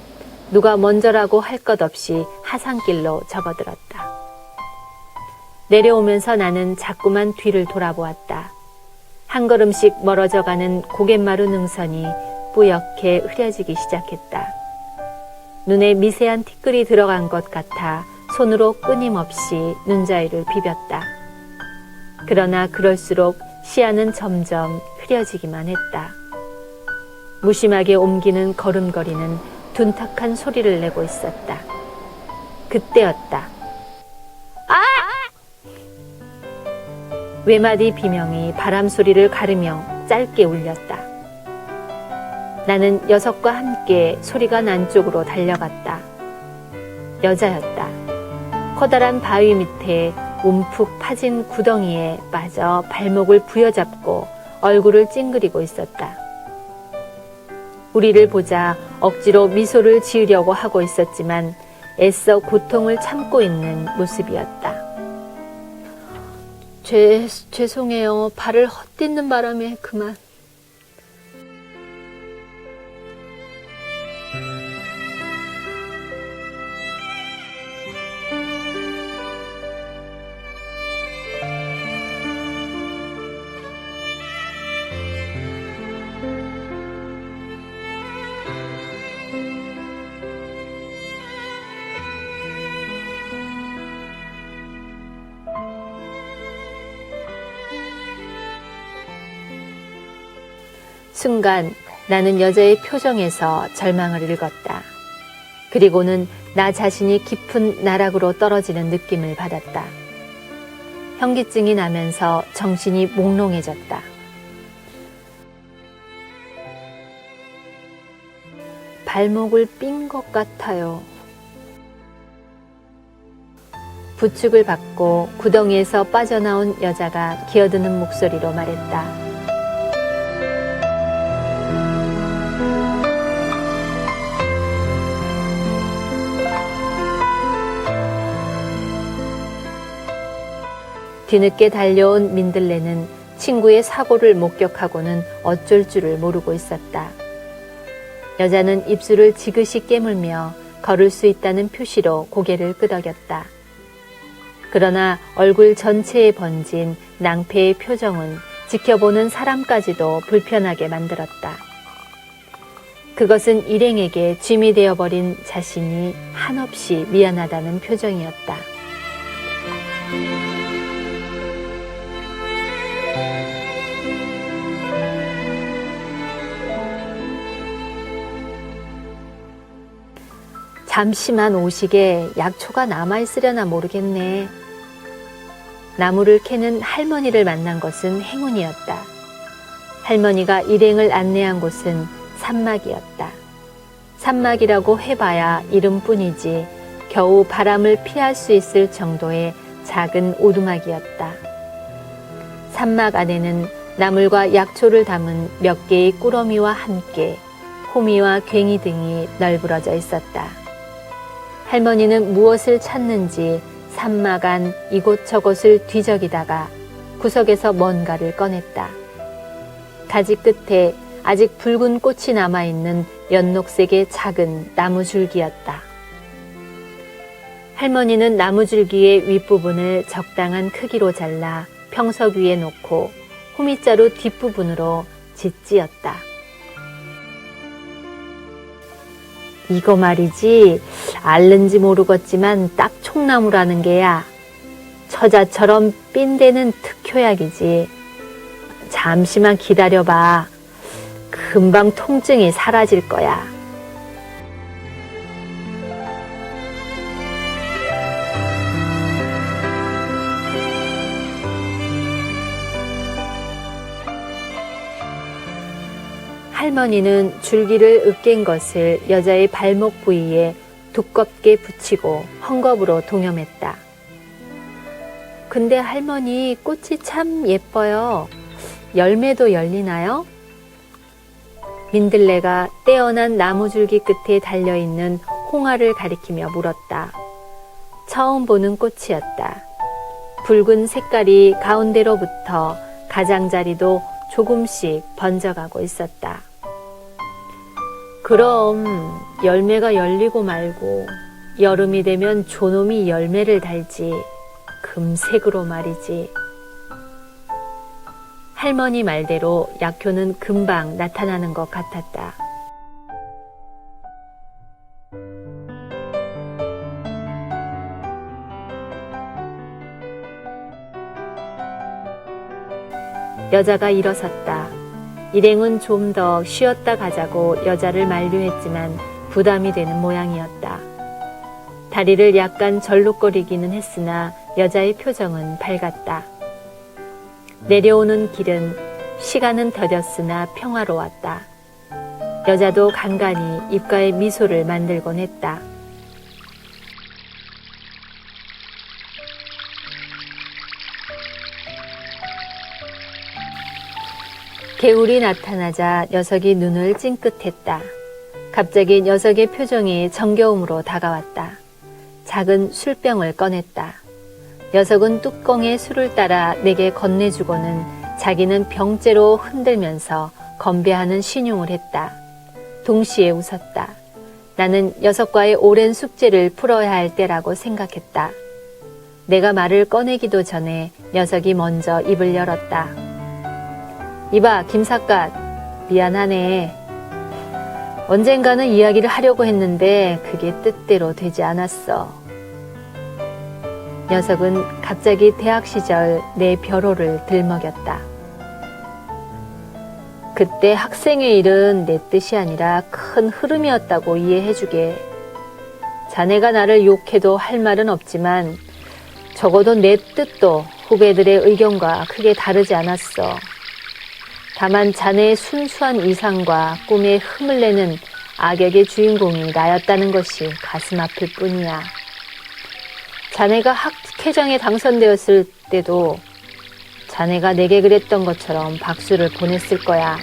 누가 먼저라고 할 것 없이 하산길로 접어들었다. 내려오면서 나는 자꾸만 뒤를 돌아보았다. 한 걸음씩 멀어져가는 고갯마루 능선이 뿌옇게 흐려지기 시작했다. 눈에 미세한 티끌이 들어간 것 같아 손으로 끊임없이 눈자위를 비볐다. 그러나 그럴수록 시야는 점점 흐려지기만 했다. 무심하게 옮기는 걸음걸이는 둔탁한 소리를 내고 있었다. 그때였다. 아! 외마디 비명이 바람 소리를 가르며 짧게 울렸다. 나는 녀석과 함께 소리가 난 쪽으로 달려갔다. 여자였다. 커다란 바위 밑에 움푹 파진 구덩이에 빠져 발목을 부여잡고 얼굴을 찡그리고 있었다. 우리를 보자 억지로 미소를 지으려고 하고 있었지만 애써 고통을 참고 있는 모습이었다. 죄송해요. 발을 헛디는 바람에 그만. 순간 나는 여자의 표정에서 절망을 읽었다. 그리고는 나 자신이 깊은 나락으로 떨어지는 느낌을 받았다. 현기증이 나면서 정신이 몽롱해졌다. 발목을 삔 것 같아요. 부축을 받고 구덩이에서 빠져나온 여자가 기어드는 목소리로 말했다. 뒤늦게 달려온 민들레는 친구의 사고를 목격하고는 어쩔 줄을 모르고 있었다. 여자는 입술을 지그시 깨물며 걸을 수 있다는 표시로 고개를 끄덕였다. 그러나 얼굴 전체에 번진 낭패의 표정은 지켜보는 사람까지도 불편하게 만들었다. 그것은 일행에게 짐이 되어버린 자신이 한없이 미안하다는 표정이었다. 잠시만 오시게 약초가 남아있으려나 모르겠네. 나무를 캐는 할머니를 만난 것은 행운이었다. 할머니가 일행을 안내한 곳은 산막이었다. 산막이라고 해봐야 이름뿐이지 겨우 바람을 피할 수 있을 정도의 작은 오두막이었다. 산막 안에는 나물과 약초를 담은 몇 개의 꾸러미와 함께 호미와 괭이 등이 널브러져 있었다. 할머니는 무엇을 찾는지 산막 안 이곳저곳을 뒤적이다가 구석에서 뭔가를 꺼냈다. 가지 끝에 아직 붉은 꽃이 남아있는 연녹색의 작은 나무줄기였다. 할머니는 나무줄기의 윗부분을 적당한 크기로 잘라 평석 위에 놓고 호미자루 뒷부분으로 짓지었다. 이거 말이지, 알른지 모르겠지만 딱 총나무라는 게야. 처자처럼 삔대는 특효약이지. 잠시만 기다려봐. 금방 통증이 사라질 거야. 할머니는 줄기를 으깬 것을 여자의 발목 부위에 두껍게 붙이고 헝겊으로 동여맸다. 근데 할머니, 꽃이 참 예뻐요. 열매도 열리나요? 민들레가 떼어난 나무줄기 끝에 달려있는 홍화를 가리키며 물었다. 처음 보는 꽃이었다. 붉은 색깔이 가운데로부터 가장자리도 조금씩 번져가고 있었다. 그럼 열매가 열리고 말고 여름이 되면 조놈이 열매를 달지. 금색으로 말이지. 할머니 말대로 약효는 금방 나타나는 것 같았다. 여자가 일어섰다. 일행은 좀 더 쉬었다 가자고 여자를 만류했지만 부담이 되는 모양이었다. 다리를 약간 절룩거리기는 했으나 여자의 표정은 밝았다. 내려오는 길은 시간은 더뎠으나 평화로웠다. 여자도 간간히 입가에 미소를 만들곤 했다. 개울이 나타나자 녀석이 눈을 찡긋했다. 갑자기 녀석의 표정이 정겨움으로 다가왔다. 작은 술병을 꺼냈다. 녀석은 뚜껑에 술을 따라 내게 건네주고는 자기는 병째로 흔들면서 건배하는 신용을 했다. 동시에 웃었다. 나는 녀석과의 오랜 숙제를 풀어야 할 때라고 생각했다. 내가 말을 꺼내기도 전에 녀석이 먼저 입을 열었다. 이봐, 김삿갓. 미안하네. 언젠가는 이야기를 하려고 했는데 그게 뜻대로 되지 않았어. 녀석은 갑자기 대학 시절 내 벼로를 들먹였다. 그때 학생의 일은 내 뜻이 아니라 큰 흐름이었다고 이해해주게. 자네가 나를 욕해도 할 말은 없지만 적어도 내 뜻도 후배들의 의견과 크게 다르지 않았어. 다만 자네의 순수한 이상과 꿈에 흠을 내는 악역의 주인공이 나였다는 것이 가슴 아플 뿐이야. 자네가 학회장에 당선되었을 때도 자네가 내게 그랬던 것처럼 박수를 보냈을 거야.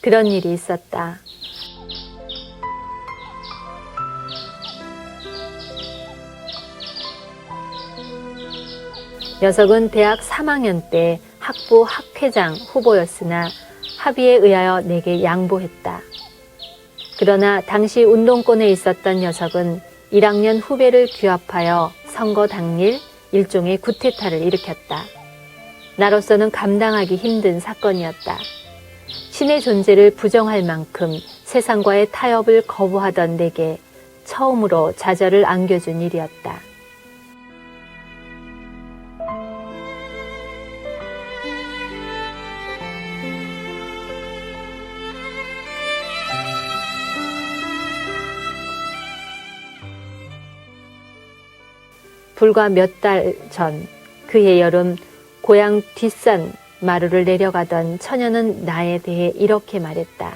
그런 일이 있었다. 녀석은 대학 3학년 때 학부 학회장 후보였으나 합의에 의하여 내게 양보했다. 그러나 당시 운동권에 있었던 녀석은 1학년 후배를 규합하여 선거 당일 일종의 구테타를 일으켰다. 나로서는 감당하기 힘든 사건이었다. 신의 존재를 부정할 만큼 세상과의 타협을 거부하던 내게 처음으로 좌절을 안겨준 일이었다. 불과 몇 달 전 그해 여름 고향 뒷산 마루를 내려가던 처녀는 나에 대해 이렇게 말했다.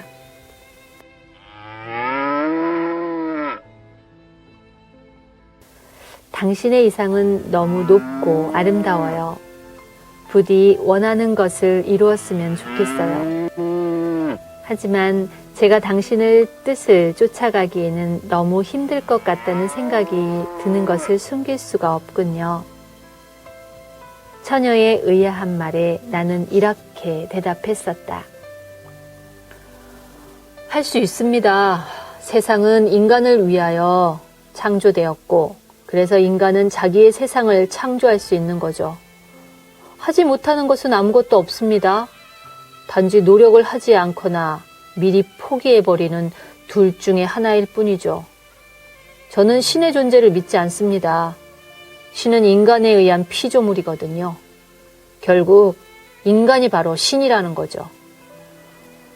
당신의 이상은 너무 높고 아름다워요. 부디 원하는 것을 이루었으면 좋겠어요. 하지만 제가 당신의 뜻을 쫓아가기에는 너무 힘들 것 같다는 생각이 드는 것을 숨길 수가 없군요. 처녀의 의아한 말에 나는 이렇게 대답했었다. 할 수 있습니다. 세상은 인간을 위하여 창조되었고, 그래서 인간은 자기의 세상을 창조할 수 있는 거죠. 하지 못하는 것은 아무것도 없습니다. 단지 노력을 하지 않거나 미리 포기해버리는 둘 중에 하나일 뿐이죠. 저는 신의 존재를 믿지 않습니다. 신은 인간에 의한 피조물이거든요. 결국 인간이 바로 신이라는 거죠.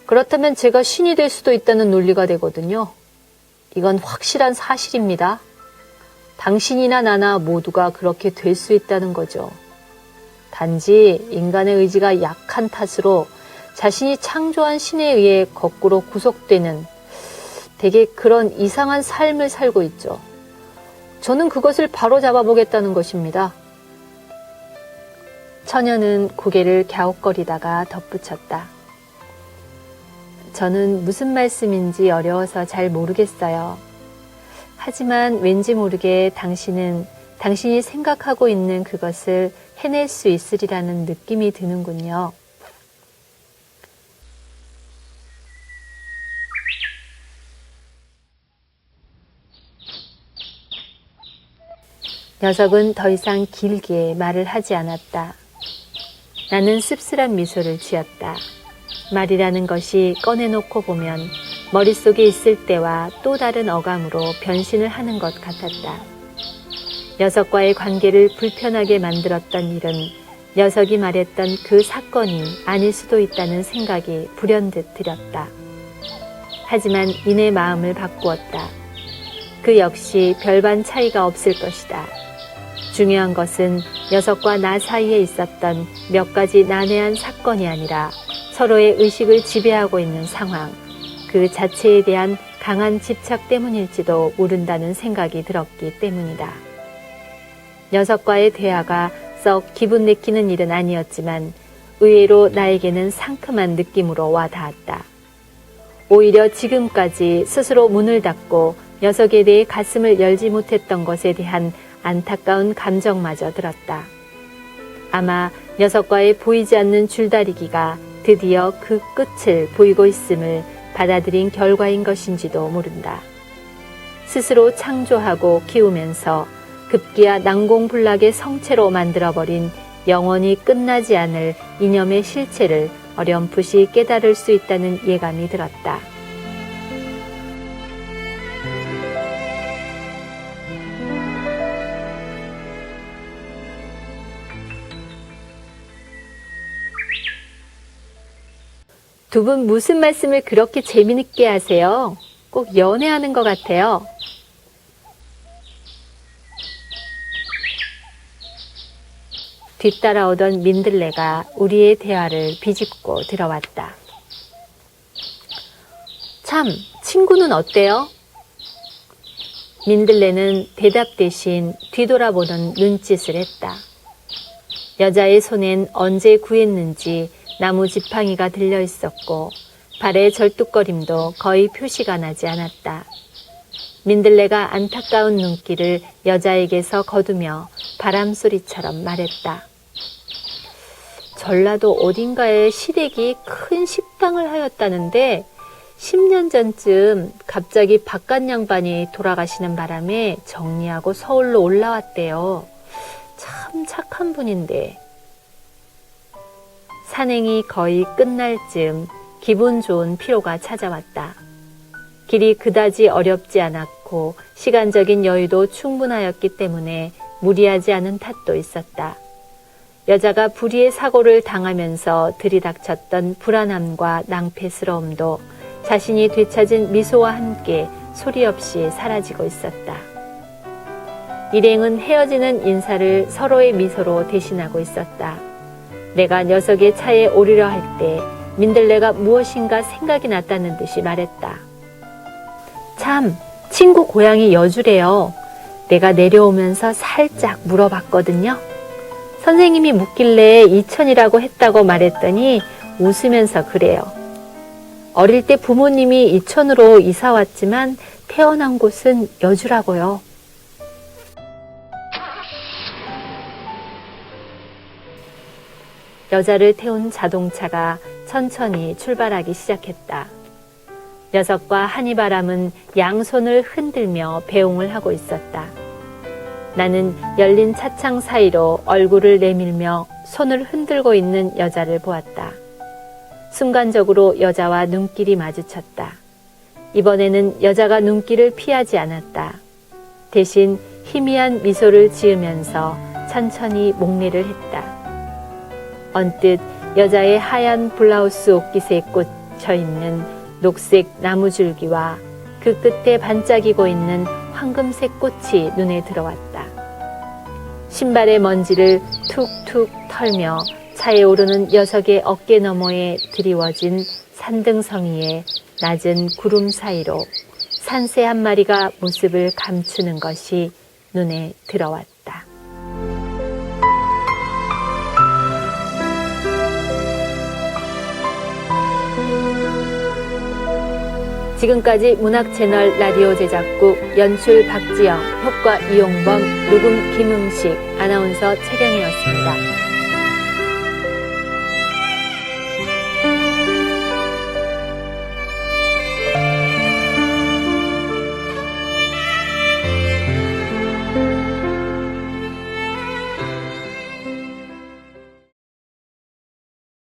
그렇다면 제가 신이 될 수도 있다는 논리가 되거든요. 이건 확실한 사실입니다. 당신이나 나나 모두가 그렇게 될 수 있다는 거죠. 단지 인간의 의지가 약한 탓으로 자신이 창조한 신에 의해 거꾸로 구속되는 되게 그런 이상한 삶을 살고 있죠. 저는 그것을 바로잡아 보겠다는 것입니다. 처녀는 고개를 갸웃거리다가 덧붙였다. 저는 무슨 말씀인지 어려워서 잘 모르겠어요. 하지만 왠지 모르게 당신은 당신이 생각하고 있는 그것을 해낼 수 있으리라는 느낌이 드는군요. 녀석은 더 이상 길게 말을 하지 않았다. 나는 씁쓸한 미소를 지었다. 말이라는 것이 꺼내놓고 보면 머릿속에 있을 때와 또 다른 어감으로 변신을 하는 것 같았다. 녀석과의 관계를 불편하게 만들었던 일은 녀석이 말했던 그 사건이 아닐 수도 있다는 생각이 불현듯 들었다. 하지만 이내 마음을 바꾸었다. 그 역시 별반 차이가 없을 것이다. 중요한 것은 녀석과 나 사이에 있었던 몇 가지 난해한 사건이 아니라 서로의 의식을 지배하고 있는 상황, 그 자체에 대한 강한 집착 때문일지도 모른다는 생각이 들었기 때문이다. 녀석과의 대화가 썩 기분 내키는 일은 아니었지만 의외로 나에게는 상큼한 느낌으로 와 닿았다. 오히려 지금까지 스스로 문을 닫고 녀석에 대해 가슴을 열지 못했던 것에 대한 안타까운 감정마저 들었다. 아마 녀석과의 보이지 않는 줄다리기가 드디어 그 끝을 보이고 있음을 받아들인 결과인 것인지도 모른다. 스스로 창조하고 키우면서 급기야 난공불락의 성체로 만들어버린 영원히 끝나지 않을 이념의 실체를 어렴풋이 깨달을 수 있다는 예감이 들었다. 두 분 무슨 말씀을 그렇게 재미있게 하세요? 꼭 연애하는 것 같아요. 뒤따라오던 민들레가 우리의 대화를 비집고 들어왔다. 참, 친구는 어때요? 민들레는 대답 대신 뒤돌아보는 눈짓을 했다. 여자의 손엔 언제 구했는지 나무 지팡이가 들려 있었고 발의 절뚝거림도 거의 표시가 나지 않았다. 민들레가 안타까운 눈길을 여자에게서 거두며 바람소리처럼 말했다. 전라도 어딘가에 시댁이 큰 식당을 하였다는데 10년 전쯤 갑자기 바깥 양반이 돌아가시는 바람에 정리하고 서울로 올라왔대요. 참 착한 분인데. 산행이 거의 끝날 즈음 기분 좋은 피로가 찾아왔다. 길이 그다지 어렵지 않았고 시간적인 여유도 충분하였기 때문에 무리하지 않은 탓도 있었다. 여자가 불의의 사고를 당하면서 들이닥쳤던 불안함과 낭패스러움도 자신이 되찾은 미소와 함께 소리 없이 사라지고 있었다. 일행은 헤어지는 인사를 서로의 미소로 대신하고 있었다. 내가 녀석의 차에 오르려 할 때 민들레가 무엇인가 생각이 났다는 듯이 말했다. 참, 친구 고향이 여주래요. 내가 내려오면서 살짝 물어봤거든요. 선생님이 묻길래 이천이라고 했다고 말했더니 웃으면서 그래요. 어릴 때 부모님이 이천으로 이사 왔지만 태어난 곳은 여주라고요. 여자를 태운 자동차가 천천히 출발하기 시작했다. 녀석과 한이바람은 양손을 흔들며 배웅을 하고 있었다. 나는 열린 차창 사이로 얼굴을 내밀며 손을 흔들고 있는 여자를 보았다. 순간적으로 여자와 눈길이 마주쳤다. 이번에는 여자가 눈길을 피하지 않았다. 대신 희미한 미소를 지으면서 천천히 목례를 했다. 언뜻 여자의 하얀 블라우스 옷깃에 꽂혀 있는 녹색 나무줄기와 그 끝에 반짝이고 있는 황금색 꽃이 눈에 들어왔다. 신발의 먼지를 툭툭 털며 차에 오르는 녀석의 어깨 너머에 드리워진 산등성이의 낮은 구름 사이로 산새 한 마리가 모습을 감추는 것이 눈에 들어왔다. 지금까지 문학채널 라디오 제작국 연출 박지영, 효과 이용범, 녹음 김응식, 아나운서 최경혜였습니다.